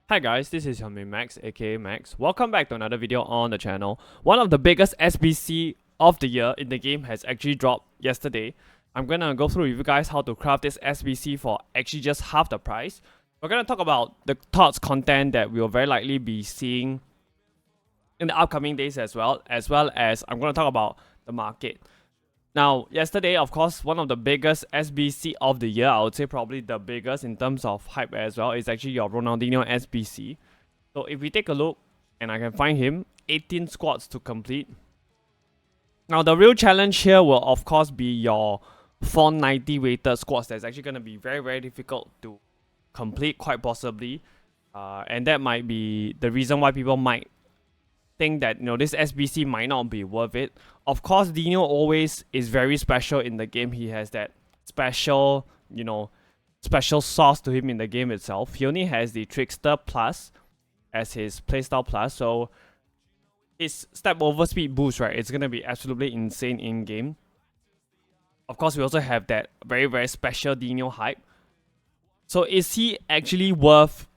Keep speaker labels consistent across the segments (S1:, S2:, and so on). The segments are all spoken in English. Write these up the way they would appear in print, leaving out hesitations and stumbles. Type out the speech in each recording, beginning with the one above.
S1: Hi guys, this is your main Max, aka Max. Welcome back to another video on the channel. One of the biggest SBC of the year in the game has actually dropped yesterday. I'm gonna go through with you guys how to craft this SBC for actually just half the price. We're gonna talk about the TOTS content that we'll very likely be seeing in the upcoming days as well as I'm gonna talk about the market. Now, yesterday, of course, one of the biggest SBC of the year, I would say probably the biggest in terms of hype as well, is actually your Ronaldinho SBC. So if we take a look, and I can find him, 18 squads to complete. Now, the real challenge here will, of course, be your 490 weighted squads. That's actually going to be very, very difficult to complete, quite possibly. And that might be the reason why people might think that this SBC might not be worth it. Of course, Dino always is very special in the game. He has that special, special sauce to him in the game itself. He only has the Trickster Plus as his playstyle plus, so his step over speed boost, right? It's gonna be absolutely insane in game. Of course, we also have that very, very special Dino hype. So is he actually worth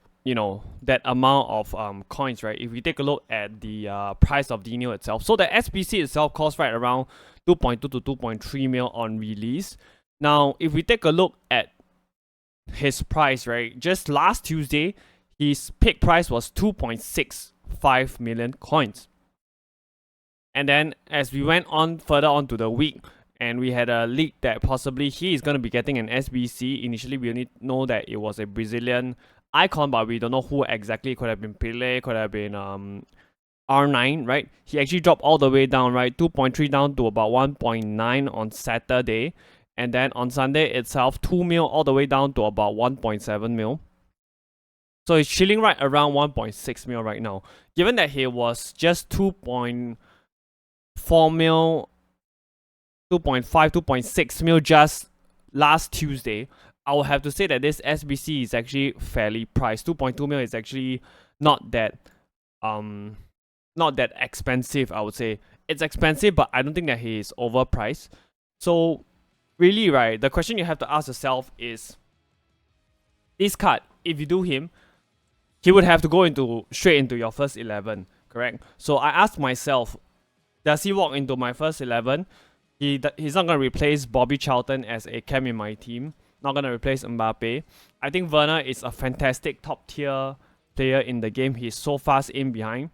S1: that amount of coins, right? If we take a look at the price of Dino itself, so the SBC itself costs right around 2.2 to 2.3 mil on release. Now, if we take a look at his price, right, just last Tuesday, his peak price was 2.65 million coins. And then as we went on further on to the week, and we had a leak that possibly he is going to be getting an SBC. Initially, we only know that it was a Brazilian icon, but we don't know who exactly. Could have been Pele, could have been R9, right? He actually dropped all the way down, right? 2.3 down to about 1.9 on Saturday. And then on Sunday itself, 2 mil all the way down to about 1.7 mil. So he's chilling right around 1.6 mil right now. Given that he was just 2.4 mil, 2.5, 2.6 mil just last Tuesday, I will have to say that this SBC is actually fairly priced. 2.2 mil is actually not that expensive, I would say. It's expensive, but I don't think that he is overpriced. So really, right, the question you have to ask yourself is, this card, if you do him, he would have to go straight into your first 11, correct? So I asked myself, does he walk into my first 11? He's not going to replace Bobby Charlton as a cam in my team. Not going to replace Mbappe. I think Werner is a fantastic top tier player in the game. He's so fast in behind.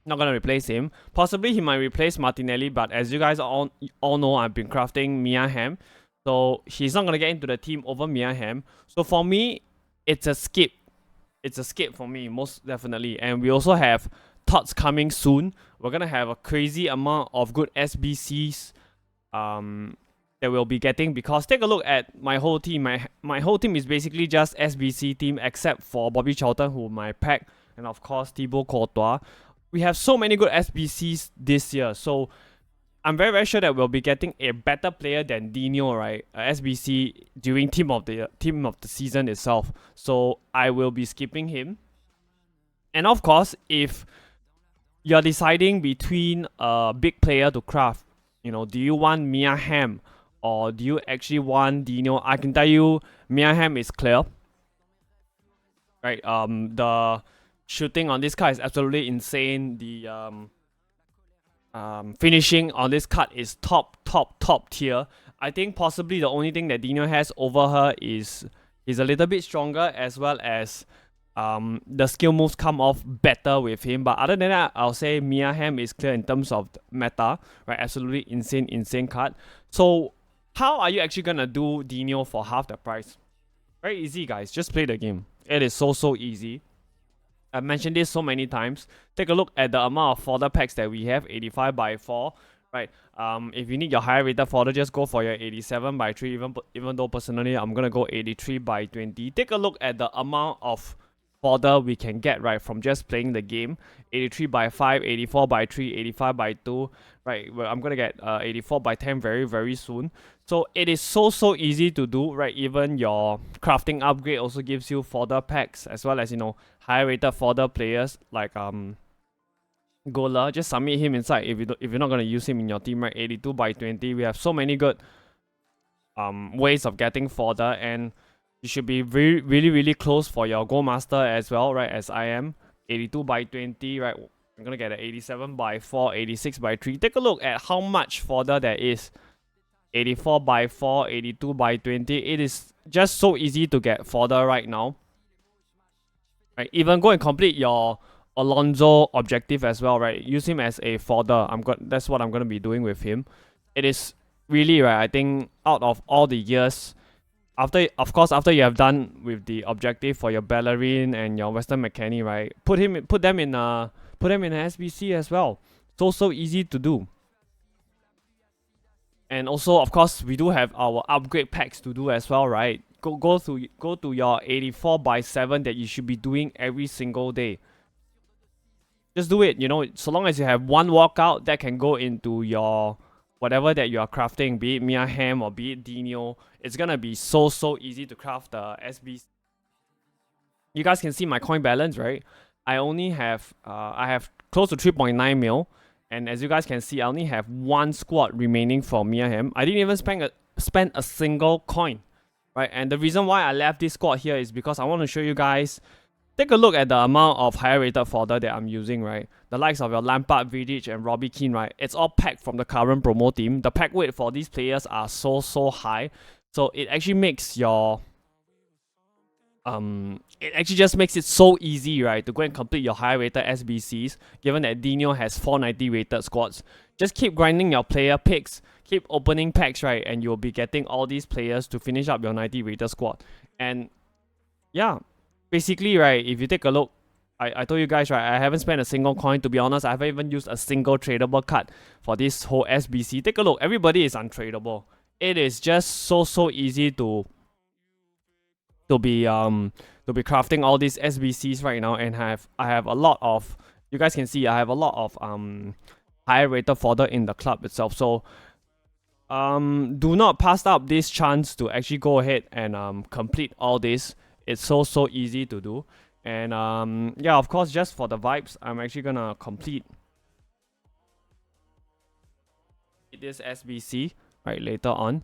S1: Not going to replace him. Possibly he might replace Martinelli, but as you guys all know, I've been crafting Mia Hamm. So he's not going to get into the team over Mia Hamm. So for me, it's a skip. It's a skip for me, most definitely. And we also have TOTS coming soon. We're going to have a crazy amount of good SBCs that we'll be getting, because take a look at my whole team. My whole team is basically just SBC team, except for Bobby Charlton, who my pack, and of course Thibaut Courtois. We have so many good SBCs this year, so I'm very, very sure that we'll be getting a better player than Dino, right? SBC during team of the season itself. So I will be skipping him. And of course, if you're deciding between a big player to craft, do you want Mia Hamm or do you actually want Dino? I can tell you, Mia Hamm is clear. Right, the shooting on this card is absolutely insane. The finishing on this card is top tier. I think possibly the only thing that Dino has over her is he's a little bit stronger, as well as the skill moves come off better with him. But other than that, I'll say Mia Hamm is clear in terms of meta, right? Absolutely insane card. So how are you actually gonna do Dino for half the price? Very easy, guys. Just play the game. It is so easy. I've mentioned this so many times. Take a look at the amount of fodder packs that we have, 85 by 4, right? If you need your higher rated fodder, just go for your 87 by 3, even though personally I'm gonna go 83 by 20. Take a look at the amount of fodder we can get, right, from just playing the game. 83 by 5, 84 by 3, 85 by 2, right? Well, I'm gonna get 84 by 10 very, very soon. So it is so easy to do, right? Even your crafting upgrade also gives you fodder packs, as well as higher rated fodder players like Gola. Just submit him inside if you're not gonna use him in your team, right? 82 by 20. We have so many good ways of getting fodder, and You should be really close for your goal master as well, right? As I am. 82 by 20, right? I'm gonna get an 87 by 4, 86 by 3. Take a look at how much fodder there is. 84 by 4, 82 by 20. It is just so easy to get fodder right now. Right? Even go and complete your Alonso objective as well, right? Use him as a fodder. That's what I'm gonna be doing with him. It is really, right, I think out of all the years, after you have done with the objective for your Ballerine and your Western Mechanic, right? Put them in an SBC as well. So easy to do. And also, of course, we do have our upgrade packs to do as well, right? Go to your 84 by 7 that you should be doing every single day. Just do it, you know, so long as you have one walkout that can go into your whatever that you are crafting, be it Mia Hamm or be it Dino, it's gonna be so easy to craft the SBC. You guys can see my coin balance, right? I only have I have close to 3.9 mil, and as you guys can see, I only have one squad remaining for Mia Hamm. I didn't even spend a single coin, right? And the reason why I left this squad here is because I want to show you guys. Take a look at the amount of higher rated fodder that I'm using, right? The likes of your Lampard, Vidic, and Robbie Keane, right? It's all packed from the current promo team. The pack weight for these players are so high. So it actually makes your... it actually just makes it so easy, right? To go and complete your higher rated SBCs, given that Dino has 490 rated squads. Just keep grinding your player picks. Keep opening packs, right? And you'll be getting all these players to finish up your 90 rated squad. And yeah... Basically, right, if you take a look, I told you guys, right, I haven't spent a single coin. To be honest, I haven't even used a single tradable card for this whole SBC. Take a look, everybody is untradable. It is just so easy to be crafting all these SBCs right now, and I have a lot of, you guys can see, I have a lot of higher rated fodder in the club itself. So do not pass up this chance to actually go ahead and complete all this. It's so easy to do. And yeah, of course, just for the vibes, I'm actually gonna complete this SBC right later on.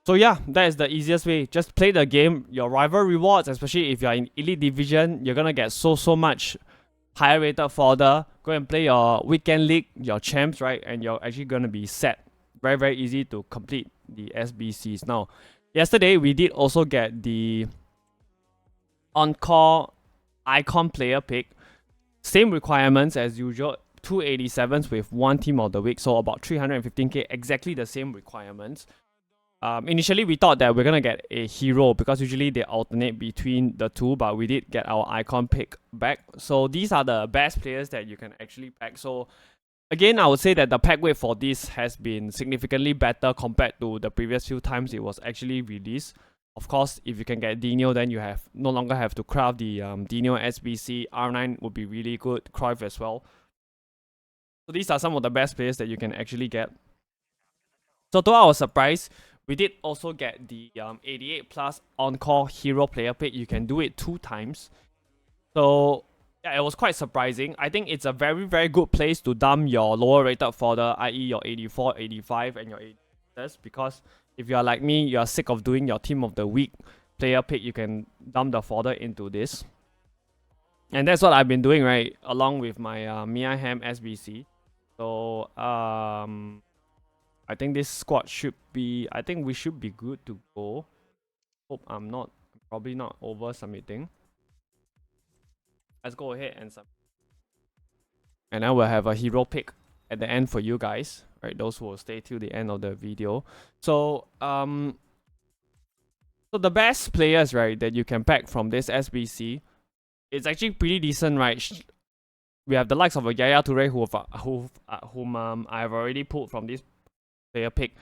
S1: So yeah, that is the easiest way. Just play the game. Your rival rewards, especially if you're in Elite Division, you're gonna get so much higher rated fodder. Go and play your weekend league, your champs, right? And you're actually gonna be set. Very easy to complete the SBCs. Now, yesterday, we did also get the Encore Icon player pick. Same requirements as usual. 287s with one team of the week. So about 315k. Exactly the same requirements. Initially, we thought that we're going to get a hero because usually they alternate between the two. But we did get our Icon pick back. So these are the best players that you can actually pack. So... Again, I would say that the pack weight for this has been significantly better compared to the previous few times it was actually released. Of course, if you can get Dino, then you no longer have to craft the Dino SBC. R9 would be really good. Cruyff as well. So these are some of the best players that you can actually get. So to our surprise, we did also get the 88 plus Encore hero player pick. You can do it 2 times. So... yeah, it was quite surprising. I think it's a very good place to dump your lower rated fodder, i.e. your 84, 85 and your 80s, because if you are like me, you are sick of doing your team of the week player pick, you can dump the fodder into this. And that's what I've been doing, right, along with my Mia Hamm SBC. So I think this squad should be, I think we should be good to go. Hope I'm probably not over submitting. Let's go ahead and submit. And I will have a hero pick at the end for you guys, right? Those who will stay till the end of the video. So so the best players, right, that you can pack from this SBC, it's actually pretty decent, right? We have the likes of a Yaya Toure whom I have already pulled from this player pick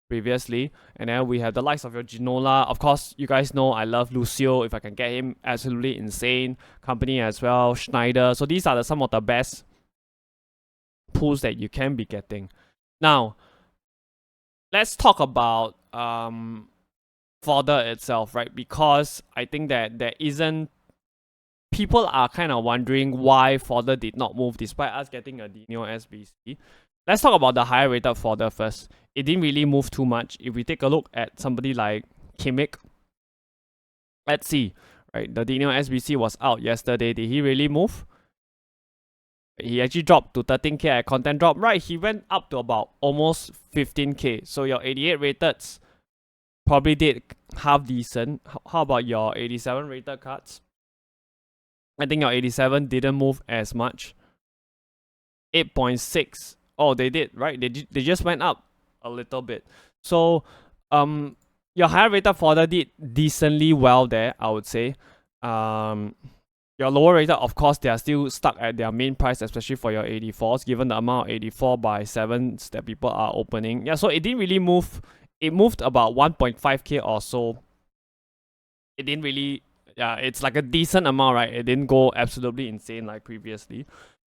S1: previously, and then we have the likes of your Ginola. Of course, you guys know I love Lucio. If I can get him, absolutely insane. Company as well, Schneider. So these are some of the best pulls that you can be getting. Now, let's talk about fodder itself, right? Because I think that there isn't... People are kind of wondering why fodder did not move despite us getting a Dino SBC. Let's talk about the higher rated fodder first. It didn't really move too much. If we take a look at somebody like Kimmich, Let's see. Right, the Ronaldinho SBC was out yesterday. Did he really move? He actually dropped to 13k at content drop. Right, he went up to about almost 15k. So your 88 rateds probably did half decent. How about your 87 rated cards? I think your 87 didn't move as much. 8.6. Oh, they did, right? They just went up a little bit. So, your higher rated Fodder did decently well there, I would say. Your lower rated, of course, they are still stuck at their main price, especially for your 84s, given the amount of 84 by 7s that people are opening. Yeah, so it didn't really move. It moved about 1.5k or so. It didn't really, yeah, it's like a decent amount, right? It didn't go absolutely insane like previously.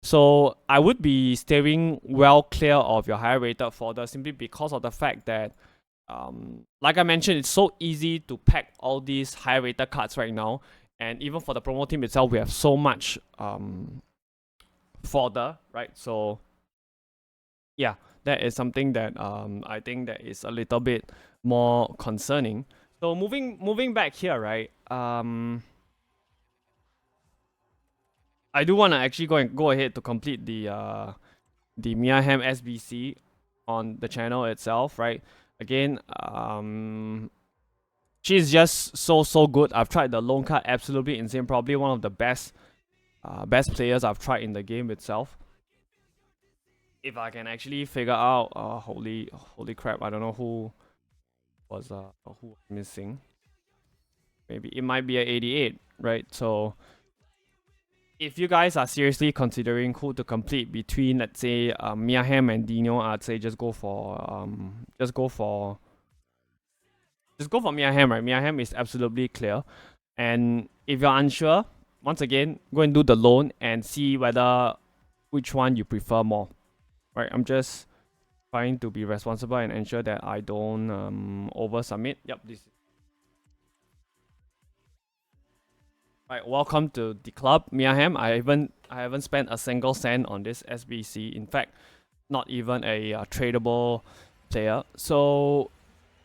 S1: So I would be steering well clear of your higher rated Fodder simply because of the fact that, like I mentioned, it's so easy to pack all these high rated cards right now. And even for the promo team itself, we have so much Fodder, right? So yeah, that is something that I think that is a little bit more concerning. So moving back here, right? I do want to actually go ahead to complete the Mia Hamm SBC on the channel itself, right? Again, she's just so good. I've tried the loan card, absolutely insane. Probably one of the best players I've tried in the game itself. If I can actually figure out, holy crap, I don't know who was missing. Maybe it might be a 88, right? So if you guys are seriously considering who to complete between, let's say, Mia Hamm and Dino, I'd say just go for Mia Hamm, right? Mia Hamm is absolutely clear. And if you're unsure, once again, go and do the loan and see whether which one you prefer more. Right? I'm just trying to be responsible and ensure that I don't over submit. Yep, this. Right, welcome to the club, Mia Hamm. I haven't spent a single cent on this SBC. In fact, not even a tradable player. So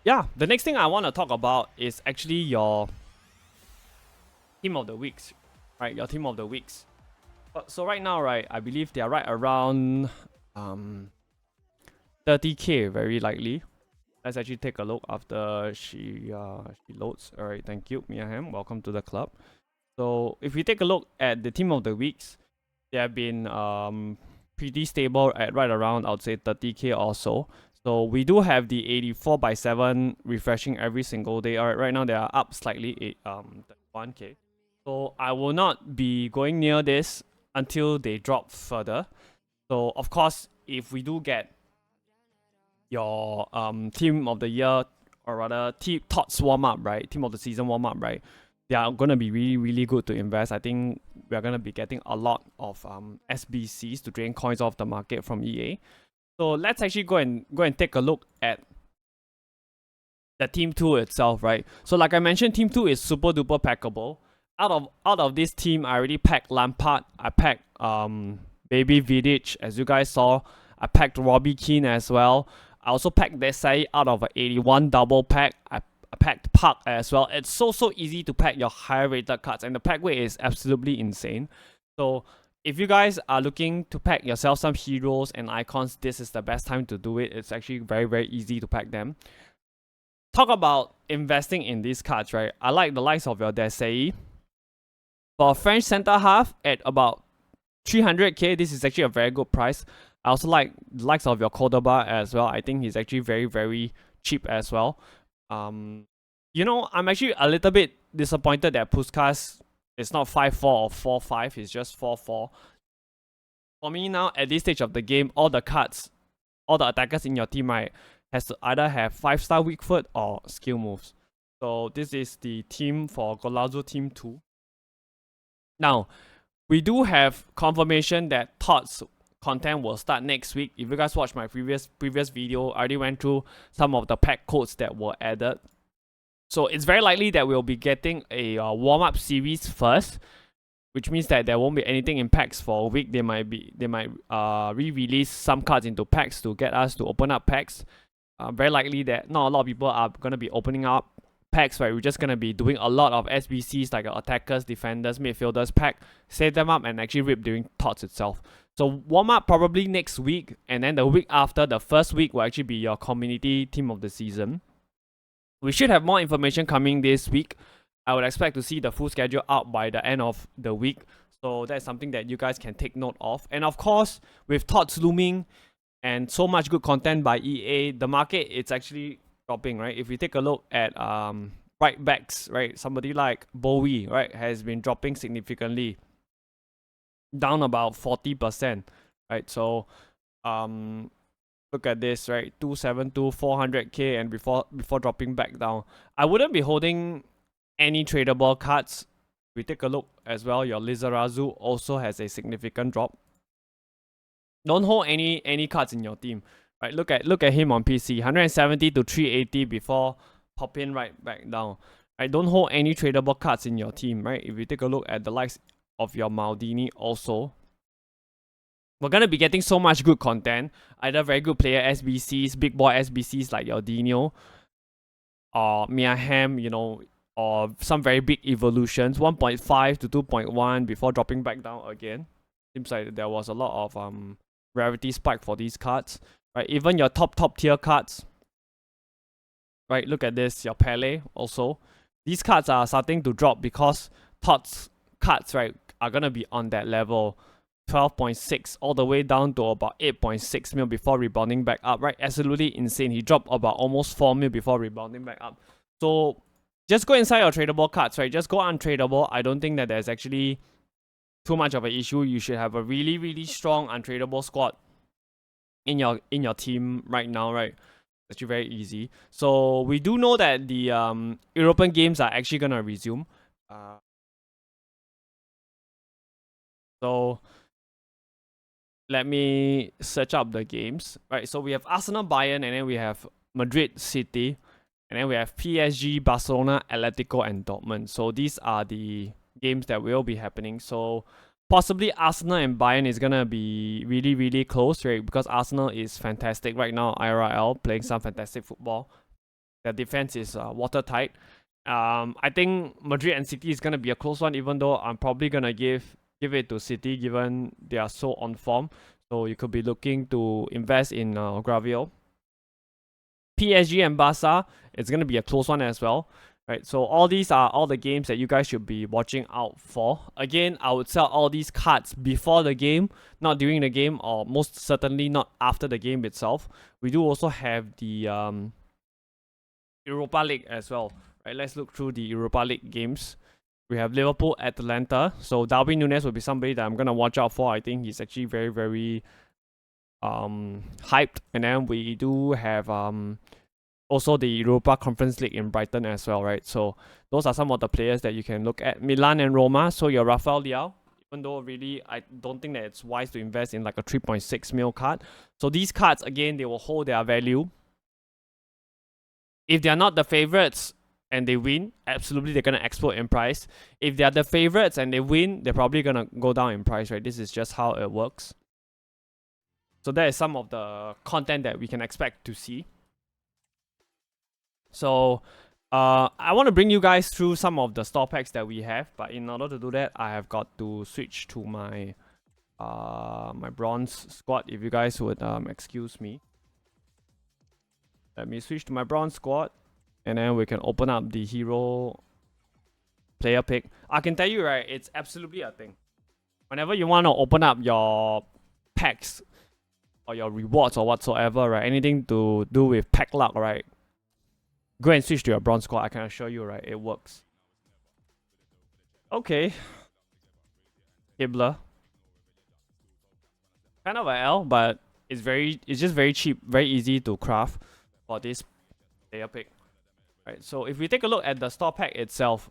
S1: yeah, the next thing I want to talk about is actually your team of the weeks, right? Your team of the weeks. So right now, right, I believe they are right around 30k, very likely. Let's actually take a look after she loads. All right, thank you, Mia Hamm. Welcome to the club. So if we take a look at the team of the weeks, they have been pretty stable at right around, I would say, 30k or so. So we do have the 84 by 7 refreshing every single day. Alright, right now they are up slightly, 31k. So I will not be going near this until they drop further. So of course, if we do get your team of the year, or rather TOTS warm up, right? Team of the season warm up, right? They are gonna be really good to invest. I think we are gonna be getting a lot of SBCs to drain coins off the market from EA. So let's actually go and take a look at the Team 2 itself, right? So like I mentioned, Team 2 is super duper packable. Out of this team, I already packed Lampard, I packed Baby Vidic, as you guys saw. I packed Robbie Keane as well. I also packed Desai out of an 81 double pack. I packed Park as well. It's so easy to pack your higher rated cards, and the pack weight is absolutely insane. So if you guys are looking to pack yourself some heroes and icons, this is the best time to do it. It's actually very easy to pack them. Talk about investing in these cards, right? I like the likes of your Desai. For a French center half at about 300k, this is actually a very good price. I also like the likes of your Cordoba as well. I think he's actually very cheap as well. You know, I'm actually a little bit disappointed that Puskas is not 5-4 or 4-5. He's just 4-4. For me now, at this stage of the game, all the cards, all the attackers in your team, right, has to either have 5-star weak foot or skill moves. So this is the team for Golazo Team 2. Now, we do have confirmation that TOTS content will start next week. If you guys watched my previous video, I already went through some of the pack codes that were added. So it's very likely that we'll be getting a warm-up series first, which means that there won't be anything in packs for a week. They might re-release some cards into packs to get us to open up packs. Very likely that not a lot of people are gonna be opening up packs, right, we're just gonna be doing a lot of SBCs like attackers, defenders, midfielders pack, save them up and actually rip during TOTS itself. So warm up probably next week, and then the week after, the first week will actually be your community team of the season. We should have more information coming this week. I would expect to see the full schedule out by the end of the week. So that's something that you guys can take note of. And of course, with TOTS looming and so much good content by EA, the market it's actually dropping, right? If we take a look at right backs, right, somebody like Bowie, right, has been dropping significantly, down about 40%, right? So look at this, right, 272, 400k, and before dropping back down. I wouldn't be holding any tradable cards. We take a look as well. Your Lizarazu also has a significant drop. Don't hold any cards in your team, right? Look at him on PC, 170 to 380 before popping right back down. Right, don't hold any tradable cards in your team, right? If you take a look at the likes of your Maldini also, we're gonna be getting so much good content. Either very good player SBCs, big boy SBCs like your Dino, or Mia Hamm, you know, or some very big evolutions, 1.5 to 2.1 before dropping back down again. Seems like there was a lot of rarity spike for these cards, right? Even your top tier cards, right? Look at this, your Pele also. These cards are starting to drop because TOTS cards, right, are gonna be on that level. 12.6 all the way down to about 8.6 mil before rebounding back up, right? Absolutely insane. He dropped about almost 4 mil before rebounding back up. So just go inside your tradable cards, right? Just go untradable. I don't think that there's actually too much of an issue. You should have a really strong untradable squad in your team right now, right? Actually very easy. So we do know that the European games are actually gonna resume. So let me search up the games. Right, so we have Arsenal, Bayern, and then we have Madrid, City, and then we have PSG, Barcelona, Atletico, and Dortmund. So these are the games that will be happening. So possibly Arsenal and Bayern is gonna be really close, right? Because Arsenal is fantastic right now, IRL, playing some fantastic football. Their defense is watertight. I think Madrid and City is gonna be a close one, even though I'm probably gonna give it to City given they are so on form. So you could be looking to invest in Gravio. PSG and Barca, it's going to be a close one as well. Right, so all these are all the games that you guys should be watching out for. Again, I would sell all these cards before the game, not during the game, or most certainly not after the game itself. We do also have the Europa League as well. Right, let's look through the Europa League games. We have Liverpool, Atalanta. So Darwin Núñez will be somebody that I'm gonna watch out for. I think he's actually very hyped. And then we do have also the Europa Conference League in Brighton as well, right? So those are some of the players that you can look at. Milan and Roma. So your Rafael Leao. Even though really I don't think that it's wise to invest in like a 3.6 mil card. So these cards again, they will hold their value. If they are not the favorites and they win, absolutely they're gonna explode in price. If they are the favorites and they win, they're probably gonna go down in price, right? This is just how it works. So that is some of the content that we can expect to see. So I want to bring you guys through some of the store packs that we have, but in order to do that, I have got to switch to my my bronze squad. If you guys would excuse me. Let me switch to my bronze squad. And then we can open up the hero player pick. I can tell you, right, it's absolutely a thing. Whenever you want to open up your packs or your rewards or whatsoever, right, anything to do with pack luck, right, go and switch to your bronze squad. I can assure you, right, it works. Okay. Hibbler. Kind of a L, but it's just very cheap, very easy to craft for this player pick. Right, so if we take a look at the store pack itself,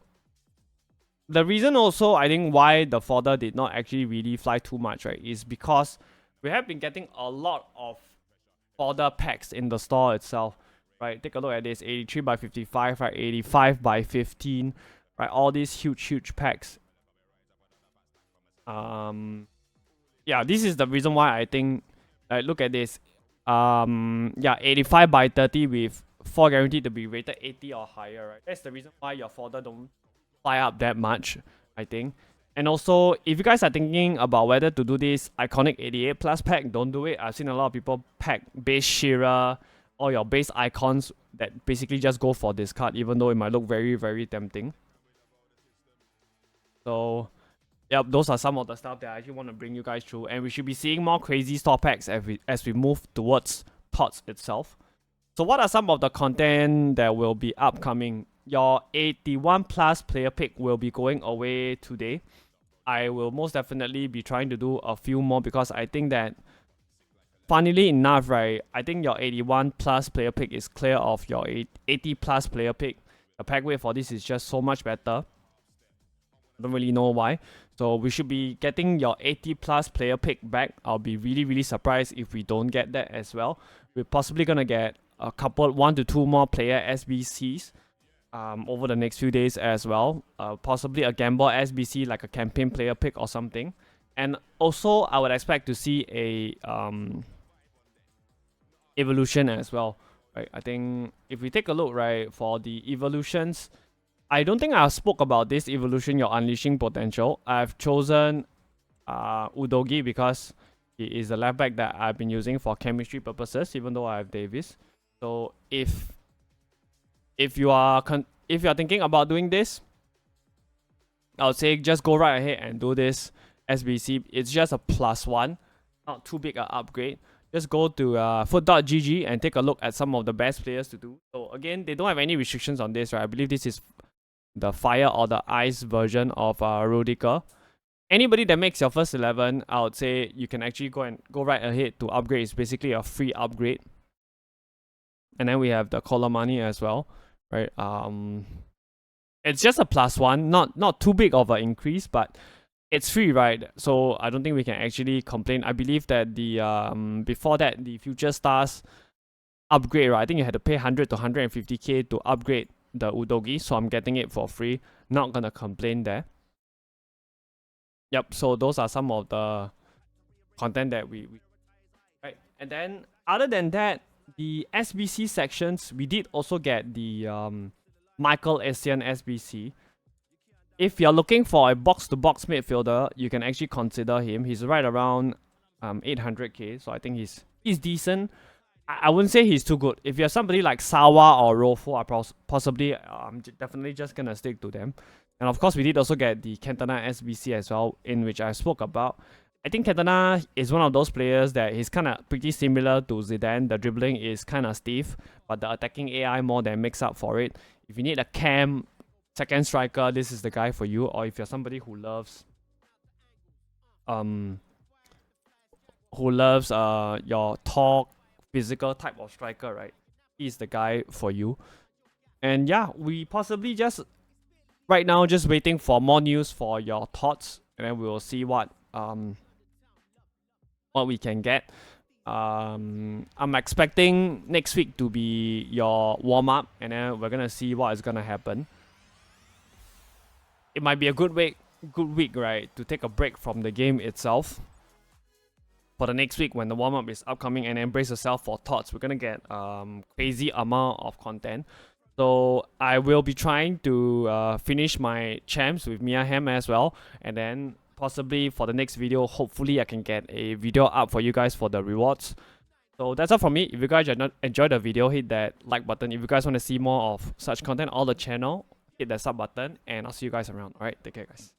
S1: the reason also I think why the Fodder did not actually really fly too much, right, is because we have been getting a lot of Fodder packs in the store itself. Right, take a look at this, 83 by 55, right, 85 by 15, right, all these huge packs. Yeah, this is the reason why I think, look at this, yeah, 85 by 30 with 4 guaranteed to be rated 80 or higher, right? That's the reason why your fodder don't fly up that much, I think. And also, if you guys are thinking about whether to do this iconic 88 plus pack, don't do it. I've seen a lot of people pack base Shira or your base icons that basically just go for this card, even though it might look very, very tempting. So, yep, those are some of the stuff that I actually want to bring you guys through. And we should be seeing more crazy store packs as we move towards TOTS itself. So what are some of the content that will be upcoming? Your 81 plus player pick will be going away today. I will most definitely be trying to do a few more because I think that, funnily enough, right, I think your 81 plus player pick is clear of your 80 plus player pick. The pack weight for this is just so much better. I don't really know why. So we should be getting your 80 plus player pick back. I'll be really, really surprised if we don't get that as well. We're possibly gonna get a couple, 1 to 2 more player SBCs over the next few days as well. Possibly a gamble SBC, like a campaign player pick or something. And also, I would expect to see a evolution as well. Right? I think if we take a look, right, for the evolutions, I don't think I spoke about this evolution, your unleashing potential. I've chosen Udogi because he is the left back that I've been using for chemistry purposes, even though I have Davis. So if you are thinking about doing this, I would say just go right ahead and do this SBC. It's just a +1, not too big an upgrade. Just go to foot.gg and take a look at some of the best players to do. So again, they don't have any restrictions on this, right? I believe this is the fire or the ice version of Rudiger. Anybody that makes your first 11, I would say you can actually go right ahead to upgrade. It's basically a free upgrade. And then we have the Colomani as well, right? It's just a +1, not too big of an increase, but it's free, right? So I don't think we can actually complain. I believe that the before that, the Future Stars upgrade, right? I think you had to pay 100 to 150k to upgrade the Udogi, so I'm getting it for free. Not gonna complain there. Yep, so those are some of the content that we right. And then other than that, the SBC sections, we did also get the Michael Essien SBC. If you're looking for a box-to-box midfielder, you can actually consider him. He's right around 800k, so I think he's decent. I wouldn't say he's too good. If you're somebody like Sawa or Rofo, I possibly definitely just gonna stick to them. And of course, we did also get the Cantona SBC as well, in which I spoke about. I think Cantona is one of those players that he's kind of pretty similar to Zidane. The dribbling is kind of stiff, but the attacking AI more than makes up for it. If you need a cam second striker, this is the guy for you. Or if you're somebody who loves your tall physical type of striker, right? He's the guy for you. And yeah, we possibly just right now just waiting for more news for your TOTS, and then we will see what we can get. I'm expecting next week to be your warm-up, and then we're gonna see what is gonna happen. It might be a good week, right, to take a break from the game itself for the next week when the warm-up is upcoming, and then brace yourself for TOTS. We're gonna get crazy amount of content. So I will be trying to finish my champs with Mia Hamm as well, and then possibly for the next video, hopefully I can get a video up for you guys for the rewards. So that's all from me. If you guys enjoyed the video, hit that like button. If you guys want to see more of such content on the channel, hit that sub button, and I'll see you guys around. Alright, take care guys.